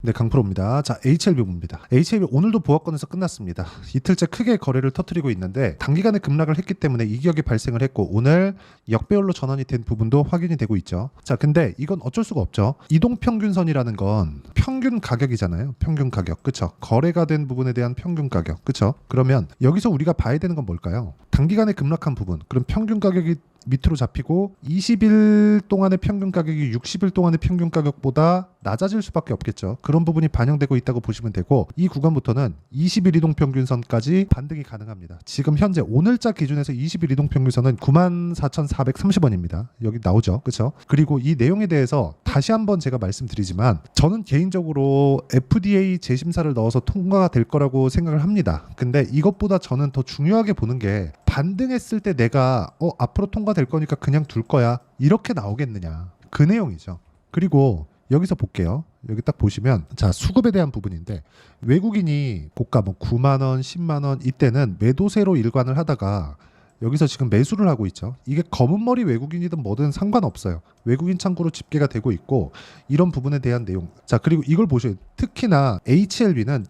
네, 강프로입니다. 자, HLB 봅니다. HLB 오늘도 보합권에서 끝났습니다. 이틀째 크게 거래를 터뜨리고 있는데 단기간에 급락을 했기 때문에 이격이 발생을 했고 오늘 역배열로 전환이 된 부분도 확인이 되고 있죠. 자, 근데 이건 어쩔 수가 없죠. 이동평균선이라는 건 평균 가격이잖아요. 평균 가격. 그쵸? 거래가 된 부분에 대한 평균 가격. 그쵸? 그러면 여기서 우리가 봐야 되는 건 뭘까요? 단기간에 급락한 부분. 그럼 평균 가격이 밑으로 잡히고 20일 동안의 평균 가격이 60일 동안의 평균 가격보다 낮아질 수밖에 없겠죠. 그런 부분이 반영되고 있다고 보시면 되고 이 구간부터는 20일 이동평균선까지 반등이 가능합니다. 지금 현재 오늘자 기준에서 20일 이동평균선은 94,430원입니다. 여기 나오죠. 그렇죠? 그리고 이 내용에 대해서 다시 한번 제가 말씀드리지만 저는 개인적으로 FDA 재심사를 넣어서 통과가 될 거라고 생각을 합니다. 근데 이것보다 저는 더 중요하게 보는 게 반등했을 때 내가 앞으로 통과될 거니까 그냥 둘 거야 이렇게 나오겠느냐 그 내용이죠. 그리고 여기서 볼게요. 여기 딱 보시면 자 수급에 대한 부분인데 외국인이 고가 뭐 9만 원, 10만 원 이때는 매도세로 일관을 하다가 여기서 지금 매수를 하고 있죠. 이게 검은 머리 외국인이든 뭐든 상관없어요. 외국인 창구로 집계가 되고 있고 이런 부분에 대한 내용. 자 그리고 이걸 보셔요. 특히나 HLB는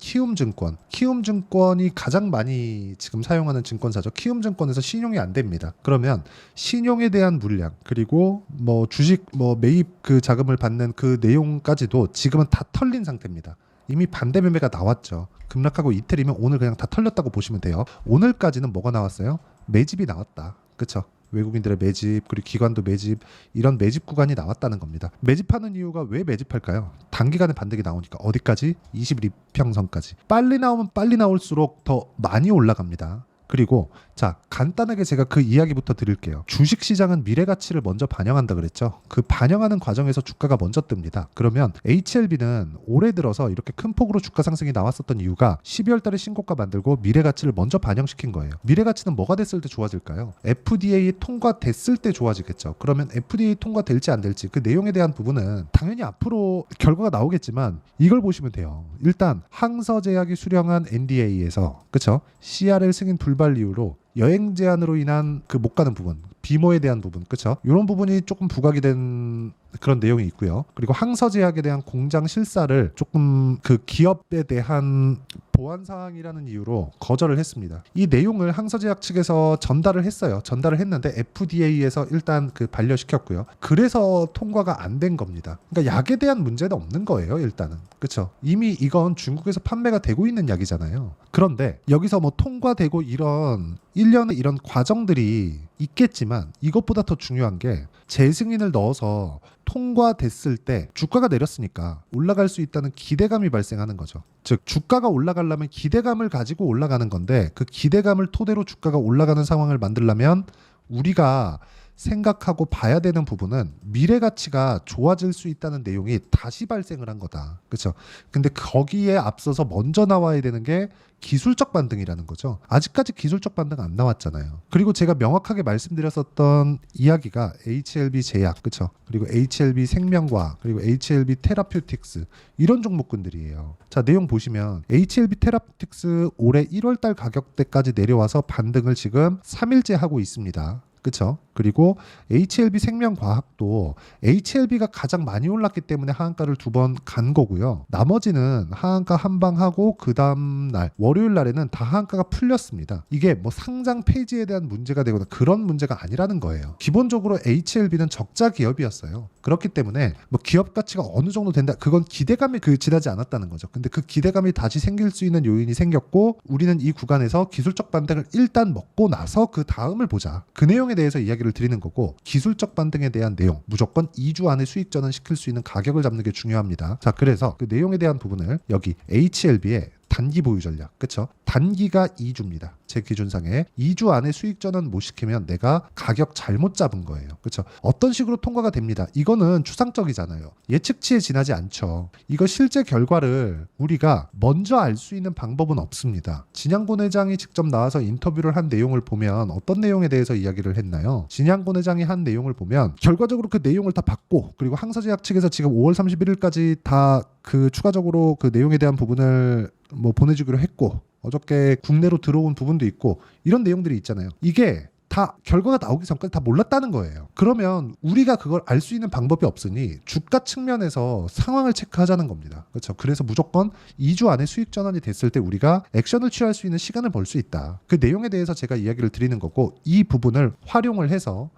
키움증권이 가장 많이 지금 사용하는 증권사죠. 키움증권에서 신용이 안 됩니다. 그러면 신용에 대한 물량 그리고 뭐 주식 뭐 매입 그 자금을 받는 그 내용까지도 지금은 다 털린 상태입니다. 이미 반대 매매가 나왔죠. 급락하고 이틀이면 오늘 그냥 다 털렸다고 보시면 돼요. 오늘까지는 뭐가 나왔어요? 매집이 나왔다. 그쵸? 외국인들의 매집 그리고 기관도 매집 이런 매집 구간이 나왔다는 겁니다. 매집하는 이유가 왜 매집할까요? 단기간에 반등이 나오니까 어디까지? 21 이평선까지. 빨리 나오면 빨리 나올수록 더 많이 올라갑니다. 그리고 자 간단하게 제가 그 이야기부터 드릴게요. 주식시장은 미래가치를 먼저 반영한다 그랬죠. 그 반영하는 과정에서 주가가 먼저 뜹니다. 그러면 HLB는 올해 들어서 이렇게 큰 폭으로 주가 상승이 나왔었던 이유가 12월 달에 신고가 만들고 미래가치를 먼저 반영시킨 거예요. 미래가치는 뭐가 됐을 때 좋아질까요? FDA 통과됐을 때 좋아지겠죠. 그러면 FDA 통과될지 안 될지 그 내용에 대한 부분은 당연히 앞으로 결과가 나오겠지만 이걸 보시면 돼요. 일단 항서제약이 수령한 NDA에서 그쵸? CRL 승인 불발 이후로 여행 제한으로 인한 그 못 가는 부분, 비모에 대한 부분, 그렇죠? 이런 부분이 조금 부각이 된 그런 내용이 있고요. 그리고 항서제약에 대한 공장 실사를 조금 그 기업에 대한 보안 사항이라는 이유로 거절을 했습니다. 이 내용을 항서제약 측에서 전달을 했어요. 전달을 했는데 FDA에서 일단 그 반려시켰고요. 그래서 통과가 안 된 겁니다. 그러니까 약에 대한 문제는 없는 거예요. 일단은. 그렇죠? 이미 이건 중국에서 판매가 되고 있는 약이잖아요. 그런데 여기서 뭐 통과되고 이런 일련의 이런 과정들이 있겠지만 이것보다 더 중요한 게 재승인을 넣어서 통과됐을 때 주가가 내렸으니까 올라갈 수 있다는 기대감이 발생하는 거죠. 즉 주가가 올라가려면 기대감을 가지고 올라가는 건데 그 기대감을 토대로 주가가 올라가는 상황을 만들려면 우리가 생각하고 봐야 되는 부분은 미래 가치가 좋아질 수 있다는 내용이 다시 발생을 한 거다. 그렇죠? 근데 거기에 앞서서 먼저 나와야 되는 게 기술적 반등이라는 거죠. 아직까지 기술적 반등 안 나왔잖아요. 그리고 제가 명확하게 말씀드렸었던 이야기가 HLB 제약, 그렇죠? 그리고 HLB 생명과학, 그리고 HLB 테라퓨틱스 이런 종목군들이에요. 자, 내용 보시면 HLB 테라퓨틱스 올해 1월 달 가격대까지 내려와서 반등을 지금 3일째 하고 있습니다. 그쵸? 그리고 HLB 생명과학도 HLB가 가장 많이 올랐기 때문에 하한가를 2번 간 거고요. 나머지는 하한가 한 방 하고 그 다음날 월요일 날에는 다 하한가가 풀렸습니다. 이게 뭐 상장 폐지에 대한 문제가 되거나 그런 문제가 아니라는 거예요. 기본적으로 HLB는 적자 기업이었어요. 그렇기 때문에 뭐 기업 가치가 어느 정도 된다 그건 기대감이 지나지 않았다는 거죠. 근데 그 기대감이 다시 생길 수 있는 요인이 생겼고 우리는 이 구간에서 기술적 반등을 일단 먹고 나서 그 다음을 보자. 그 내용에 대해서 이야기를 드리는 거고 기술적 반등에 대한 내용 무조건 2주 안에 수익 전환 시킬 수 있는 가격을 잡는 게 중요합니다. 자 그래서 그 내용에 대한 부분을 여기 HLB의 단기 보유 전략, 그쵸? 단기가 2주입니다. 제 기준상에 2주 안에 수익 전환 못 시키면 내가 가격 잘못 잡은 거예요. 그쵸? 어떤 식으로 통과가 됩니다. 이거는 추상적이잖아요. 예측치에 지나지 않죠. 이거 실제 결과를 우리가 먼저 알 수 있는 방법은 없습니다. 진양곤 회장이 직접 나와서 인터뷰를 한 내용을 보면 어떤 내용에 대해서 이야기를 했나요? 진양곤 회장이 한 내용을 보면 결과적으로 그 내용을 다 받고 그리고 항서제약 측에서 지금 5월 31일까지 다 그 추가적으로 그 내용에 대한 부분을 뭐 보내주기로 했고 어저께 국내로 들어온 부분도 있고 이런 내용들이 있잖아요. 이게 다 결과가 나오기 전까지 다 몰랐다는 거예요. 그러면 우리가 그걸 알 수 있는 방법이 없으니 주가 측면에서 상황을 체크하자는 겁니다. 그렇죠? 그래서 무조건 2주 안에 수익 전환이 됐을 때 우리가 액션을 취할 수 있는 시간을 벌 수 있다. 그 내용에 대해서 제가 이야기를 드리는 거고, 이 부분을 활용을 해서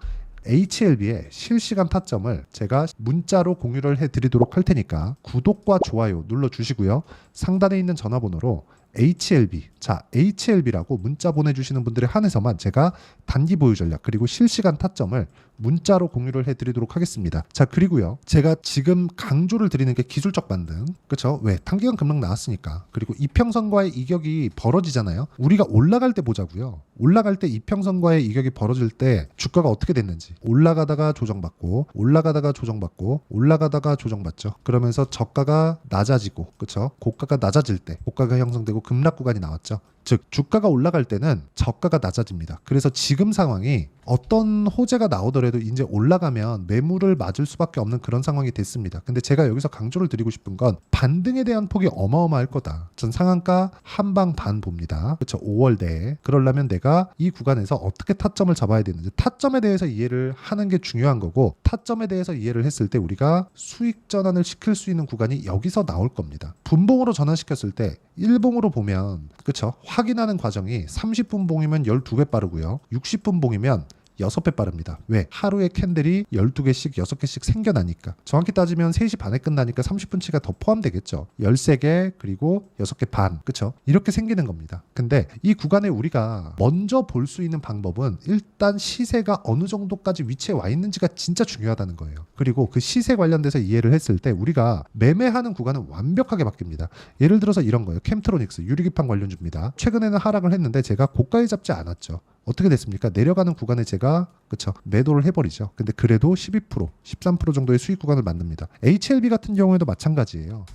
HLB의 실시간 타점을 제가 문자로 공유를 해드리도록 할 테니까 구독과 좋아요 눌러주시고요. 상단에 있는 전화번호로 HLB, 자 HLB라고 문자 보내주시는 분들에 한해서만 제가 단기 보유 전략 그리고 실시간 타점을 문자로 공유를 해드리도록 하겠습니다. 자, 그리고요, 제가 지금 강조를 드리는 게 기술적 반등, 그렇죠? 왜? 단기간 급락 나왔으니까. 그리고 이평선과의 이격이 벌어지잖아요. 우리가 올라갈 때 보자고요. 올라갈 때 이평선과의 이격이 벌어질 때 주가가 어떻게 됐는지, 올라가다가 조정받고 올라가다가 조정받고 올라가다가 조정받죠. 그러면서 저가가 낮아지고, 그렇죠? 고가가 낮아질 때 고가가 형성되고 급락 구간이 나왔죠. 즉 주가가 올라갈 때는 저가가 낮아집니다. 그래서 지금 상황이 어떤 호재가 나오더라도 이제 올라가면 매물을 맞을 수밖에 없는 그런 상황이 됐습니다. 근데 제가 여기서 강조를 드리고 싶은 건 반등에 대한 폭이 어마어마할 거다. 전 상한가 한방 반 봅니다. 그렇죠? 5월 내에. 그러려면 내가 이 구간에서 어떻게 타점을 잡아야 되는지, 타점에 대해서 이해를 하는 게 중요한 거고, 타점에 대해서 이해를 했을 때 우리가 수익 전환을 시킬 수 있는 구간이 여기서 나올 겁니다. 분봉으로 전환시켰을 때 일봉으로 보면, 그렇죠? 확인하는 과정이 30분 봉이면 12배 빠르고요. 60분 봉이면 6배 빠릅니다. 왜? 하루에 캔들이 12개씩 6개씩 생겨나니까. 정확히 따지면 3시 반에 끝나니까 30분치가 더 포함되겠죠. 13개 그리고 6개 반. 그쵸? 이렇게 생기는 겁니다. 근데 이 구간에 우리가 먼저 볼 수 있는 방법은 일단 시세가 어느 정도까지 위치해 와 있는지가 진짜 중요하다는 거예요. 그리고 그 시세 관련돼서 이해를 했을 때 우리가 매매하는 구간은 완벽하게 바뀝니다. 예를 들어서 이런 거예요. 캠트로닉스 유리기판 관련주입니다. 최근에는 하락을 했는데 제가 고가에 잡지 않았죠. 어떻게 됐습니까? 내려가는 구간에 제가 그쵸 매도를 해버리죠. 근데 그래도 12%, 13% 정도의 수익 구간을 만듭니다. HLB 같은 경우에도 마찬가지예요.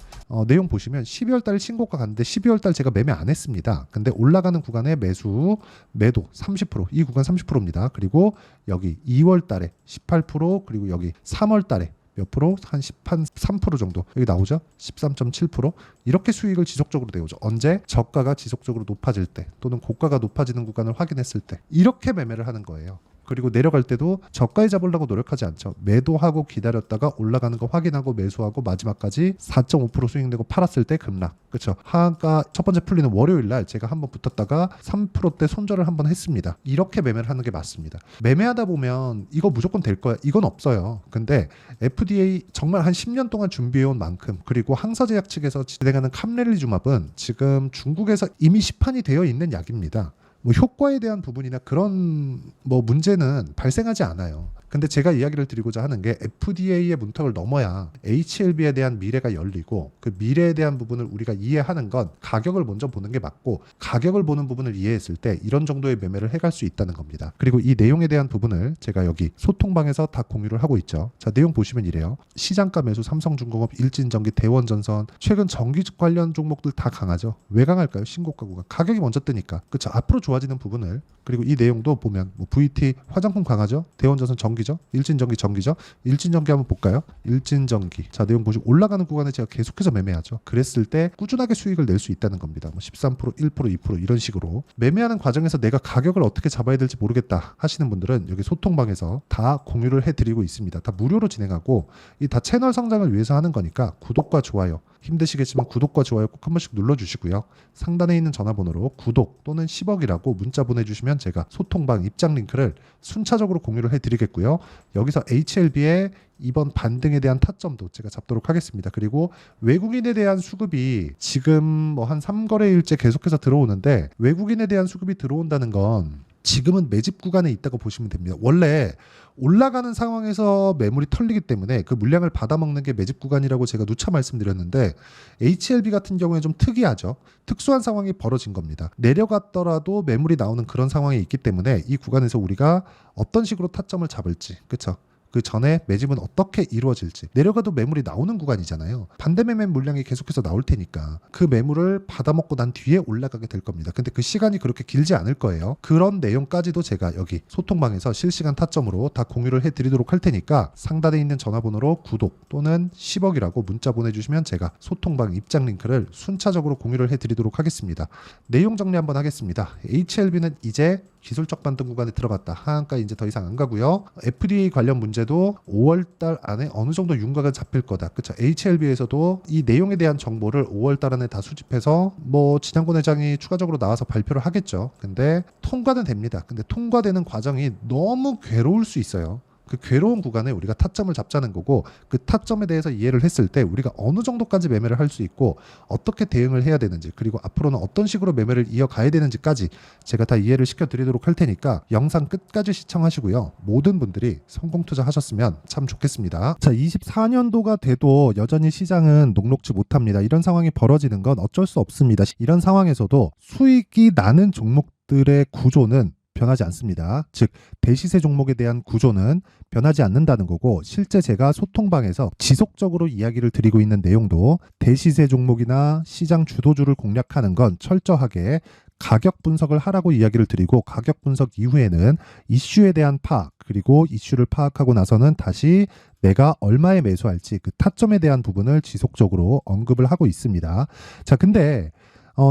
내용 보시면 12월 달 신고가 갔는데 12월 달 제가 매매 안 했습니다. 근데 올라가는 구간에 매도 30%, 이 구간 30%입니다. 그리고 여기 2월 달에 18%, 그리고 여기 3월 달에 몇 프로? 한 13% 정도 여기 나오죠? 13.7%. 이렇게 수익을 지속적으로 내오죠. 언제? 저가가 지속적으로 높아질 때, 또는 고가가 높아지는 구간을 확인했을 때 이렇게 매매를 하는 거예요. 그리고 내려갈 때도 저가에 잡으려고 노력하지 않죠. 매도하고 기다렸다가 올라가는 거 확인하고 매수하고 마지막까지 4.5% 수익 내고 팔았을 때 급락. 그렇죠. 하한가 첫 번째 풀리는 월요일 날 제가 한번 붙었다가 3%대 손절을 한번 했습니다. 이렇게 매매를 하는 게 맞습니다. 매매하다 보면 이거 무조건 될 거야, 이건 없어요. 근데 FDA 정말 한 10년 동안 준비해온 만큼, 그리고 항서제약 측에서 진행하는 캄렐리주맙은 지금 중국에서 이미 시판이 되어 있는 약입니다. 뭐 효과에 대한 부분이나 그런 뭐 문제는 발생하지 않아요. 근데 제가 이야기를 드리고자 하는 게 FDA의 문턱을 넘어야 HLB에 대한 미래가 열리고, 그 미래에 대한 부분을 우리가 이해하는 건 가격을 먼저 보는 게 맞고, 가격을 보는 부분을 이해했을 때 이런 정도의 매매를 해갈 수 있다는 겁니다. 그리고 이 내용에 대한 부분을 제가 여기 소통방에서 다 공유를 하고 있죠. 자, 내용 보시면 이래요. 시장가 매수 삼성중공업, 일진전기, 대원전선, 최근 전기 관련 종목들 다 강하죠. 왜 강할까요? 신고가 구간. 가격이 먼저 뜨니까. 그렇죠. 앞으로 좋아지는 부분을. 그리고 이 내용도 보면 뭐 VT 화장품 강하죠. 대원전선 전기죠. 일진전기 전기죠. 일진전기 한번 볼까요? 일진전기. 자, 내용 보시면 올라가는 구간에 제가 계속해서 매매하죠. 그랬을 때 꾸준하게 수익을 낼 수 있다는 겁니다. 뭐 13%, 1%, 2% 이런 식으로 매매하는 과정에서 내가 가격을 어떻게 잡아야 될지 모르겠다 하시는 분들은 여기 소통방에서 다 공유를 해드리고 있습니다. 다 무료로 진행하고, 이 다 채널 성장을 위해서 하는 거니까 구독과 좋아요, 힘드시겠지만 구독과 좋아요 꼭 한 번씩 눌러주시고요. 상단에 있는 전화번호로 구독 또는 10억이라고 문자 보내주시면 제가 소통방 입장 링크를 순차적으로 공유를 해드리겠고요. 여기서 HLB의 이번 반등에 대한 타점도 제가 잡도록 하겠습니다. 그리고 외국인에 대한 수급이 지금 뭐 한 3거래일째 계속해서 들어오는데, 외국인에 대한 수급이 들어온다는 건 지금은 매집 구간에 있다고 보시면 됩니다. 원래 올라가는 상황에서 매물이 털리기 때문에 그 물량을 받아먹는 게 매집 구간이라고 제가 누차 말씀드렸는데, HLB 같은 경우에 좀 특이하죠. 특수한 상황이 벌어진 겁니다. 내려갔더라도 매물이 나오는 그런 상황이 있기 때문에 이 구간에서 우리가 어떤 식으로 타점을 잡을지, 그렇죠? 그 전에 매집은 어떻게 이루어질지, 내려가도 매물이 나오는 구간이잖아요. 반대 매매 물량이 계속해서 나올 테니까 그 매물을 받아먹고 난 뒤에 올라가게 될 겁니다. 근데 그 시간이 그렇게 길지 않을 거예요. 그런 내용까지도 제가 여기 소통방에서 실시간 타점으로 다 공유를 해드리도록 할 테니까 상단에 있는 전화번호로 구독 또는 10억이라고 문자 보내주시면 제가 소통방 입장 링크를 순차적으로 공유를 해드리도록 하겠습니다. 내용 정리 한번 하겠습니다. HLB는 이제 기술적 반등 구간에 들어갔다. 하한가 이제 더 이상 안 가고요. FDA 관련 문제도 5월달 안에 어느 정도 윤곽은 잡힐 거다. 그렇죠. HLB에서도 이 내용에 대한 정보를 5월달 안에 다 수집해서 뭐 진양권 회장이 추가적으로 나와서 발표를 하겠죠. 근데 통과는 됩니다. 근데 통과되는 과정이 너무 괴로울 수 있어요. 그 괴로운 구간에 우리가 타점을 잡자는 거고, 그 타점에 대해서 이해를 했을 때 우리가 어느 정도까지 매매를 할 수 있고 어떻게 대응을 해야 되는지, 그리고 앞으로는 어떤 식으로 매매를 이어가야 되는지까지 제가 다 이해를 시켜드리도록 할 테니까 영상 끝까지 시청하시고요. 모든 분들이 성공 투자하셨으면 참 좋겠습니다. 자, 24년도가 돼도 여전히 시장은 녹록지 못합니다. 이런 상황이 벌어지는 건 어쩔 수 없습니다. 이런 상황에서도 수익이 나는 종목들의 구조는 변하지 않습니다. 즉 대시세 종목에 대한 구조는 변하지 않는다는 거고, 실제 제가 소통방에서 지속적으로 이야기를 드리고 있는 내용도 대시세 종목이나 시장 주도주를 공략하는 건 철저하게 가격 분석을 하라고 이야기를 드리고, 가격 분석 이후에는 이슈에 대한 파악, 그리고 이슈를 파악하고 나서는 다시 내가 얼마에 매수할지 그 타점에 대한 부분을 지속적으로 언급을 하고 있습니다. 자, 근데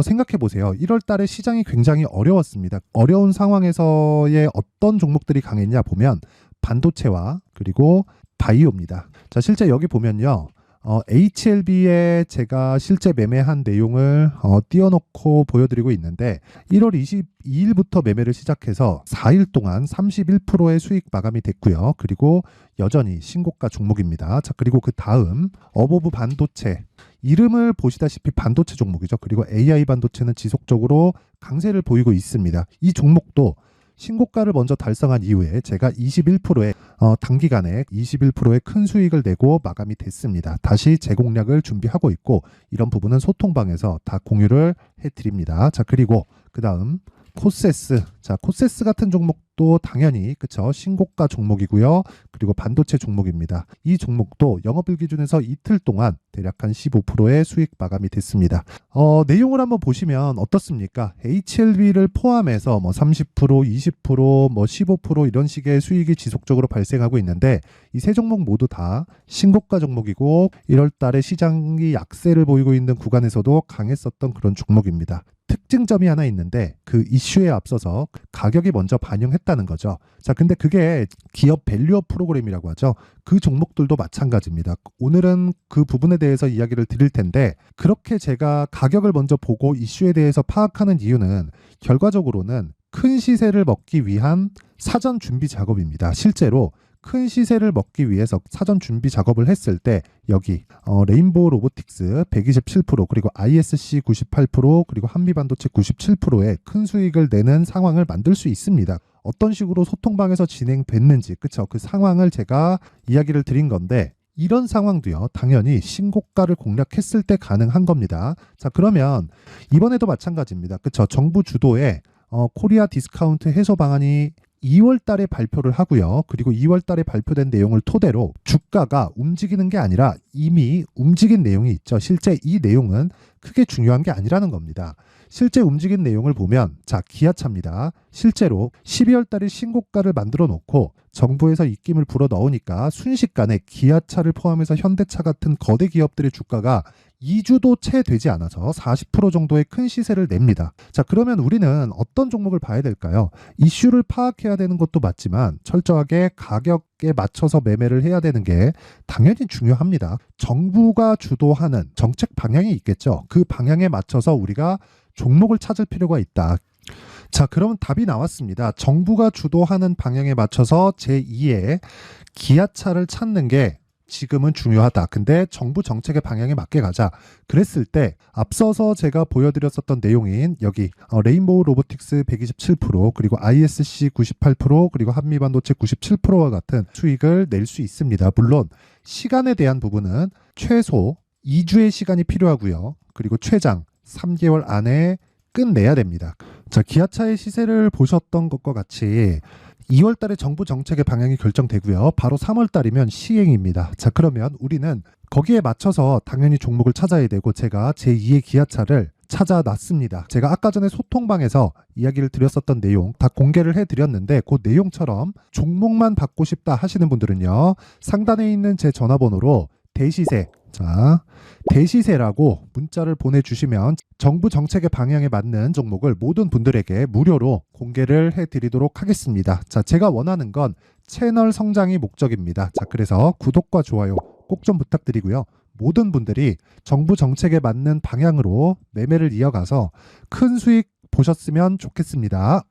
생각해 보세요. 1월 달에 시장이 굉장히 어려웠습니다. 어려운 상황에서의 어떤 종목들이 강했냐 보면 반도체와 그리고 바이오입니다. 자, 실제 여기 보면요. HLB에 제가 실제 매매한 내용을 띄워놓고 보여드리고 있는데, 1월 22일부터 매매를 시작해서 4일 동안 31%의 수익 마감이 됐고요. 그리고 여전히 신고가 종목입니다. 자, 그리고 그 다음 어보브 반도체, 이름을 보시다시피 반도체 종목이죠. 그리고 AI 반도체는 지속적으로 강세를 보이고 있습니다. 이 종목도 신고가를 먼저 달성한 이후에 제가 21%의 단기간에 21%의 큰 수익을 내고 마감이 됐습니다. 다시 재공략을 준비하고 있고, 이런 부분은 소통방에서 다 공유를 해드립니다. 자, 그리고 그 다음 코세스. 자, 코세스 같은 종목도 당연히 그쵸, 신고가 종목이고요. 그리고 반도체 종목입니다. 이 종목도 영업일 기준에서 이틀 동안 대략 한 15%의 수익 마감이 됐습니다. 내용을 한번 보시면 어떻습니까? HLB를 포함해서 뭐 30%, 20%, 뭐 15% 이런 식의 수익이 지속적으로 발생하고 있는데, 이 세 종목 모두 다 신고가 종목이고 1월 달에 시장이 약세를 보이고 있는 구간에서도 강했었던 그런 종목입니다. 특징점이 하나 있는데, 그 이슈에 앞서서 가격이 먼저 반영했다는 거죠. 자, 근데 그게 기업 밸류업 프로그램이라고 하죠. 그 종목들도 마찬가지입니다. 오늘은 그 부분에 대해서 이야기를 드릴 텐데, 그렇게 제가 가격을 먼저 보고 이슈에 대해서 파악하는 이유는 결과적으로는 큰 시세를 먹기 위한 사전 준비 작업입니다. 실제로 큰 시세를 먹기 위해서 사전 준비 작업을 했을 때 여기 레인보우 로보틱스 127%, 그리고 ISC 98%, 그리고 한미반도체 97%의 큰 수익을 내는 상황을 만들 수 있습니다. 어떤 식으로 소통방에서 진행됐는지, 그쵸? 그 상황을 제가 이야기를 드린 건데, 이런 상황도요, 당연히 신고가를 공략했을 때 가능한 겁니다. 자, 그러면 이번에도 마찬가지입니다. 그쵸? 정부 주도의 코리아 디스카운트 해소 방안이 2월 달에 발표를 하고요. 그리고 2월 달에 발표된 내용을 토대로 주가가 움직이는 게 아니라 이미 움직인 내용이 있죠. 실제 이 내용은 크게 중요한 게 아니라는 겁니다. 실제 움직인 내용을 보면, 자, 기아차입니다. 실제로 12월 달에 신고가를 만들어 놓고 정부에서 입김을 불어 넣으니까 순식간에 기아차를 포함해서 현대차 같은 거대 기업들의 주가가 2주도 채 되지 않아서 40% 정도의 큰 시세를 냅니다. 자, 그러면 우리는 어떤 종목을 봐야 될까요? 이슈를 파악해야 되는 것도 맞지만 철저하게 가격에 맞춰서 매매를 해야 되는 게 당연히 중요합니다. 정부가 주도하는 정책 방향이 있겠죠. 그 방향에 맞춰서 우리가 종목을 찾을 필요가 있다. 자, 그러면 답이 나왔습니다. 정부가 주도하는 방향에 맞춰서 제2의 기아차를 찾는 게 지금은 중요하다. 근데 정부 정책의 방향에 맞게 가자. 그랬을 때 앞서서 제가 보여드렸었던 내용인 여기 레인보우 로보틱스 127%, 그리고 ISC 98%, 그리고 한미반도체 97%와 같은 수익을 낼 수 있습니다. 물론 시간에 대한 부분은 최소 2주의 시간이 필요하고요. 그리고 최장 3개월 안에 끝내야 됩니다. 자, 기아차의 시세를 보셨던 것과 같이 2월 달에 정부 정책의 방향이 결정되고요. 바로 3월 달이면 시행입니다. 자, 그러면 우리는 거기에 맞춰서 당연히 종목을 찾아야 되고 제가 제2의 기아차를 찾아놨습니다. 제가 아까 전에 소통방에서 이야기를 드렸었던 내용 다 공개를 해드렸는데 그 내용처럼 종목만 받고 싶다 하시는 분들은요. 상단에 있는 제 전화번호로 대시세, 자, 대시세라고 문자를 보내주시면 정부 정책의 방향에 맞는 종목을 모든 분들에게 무료로 공개를 해드리도록 하겠습니다. 자, 제가 원하는 건 채널 성장이 목적입니다. 자, 그래서 구독과 좋아요 꼭 좀 부탁드리고요. 모든 분들이 정부 정책에 맞는 방향으로 매매를 이어가서 큰 수익 보셨으면 좋겠습니다.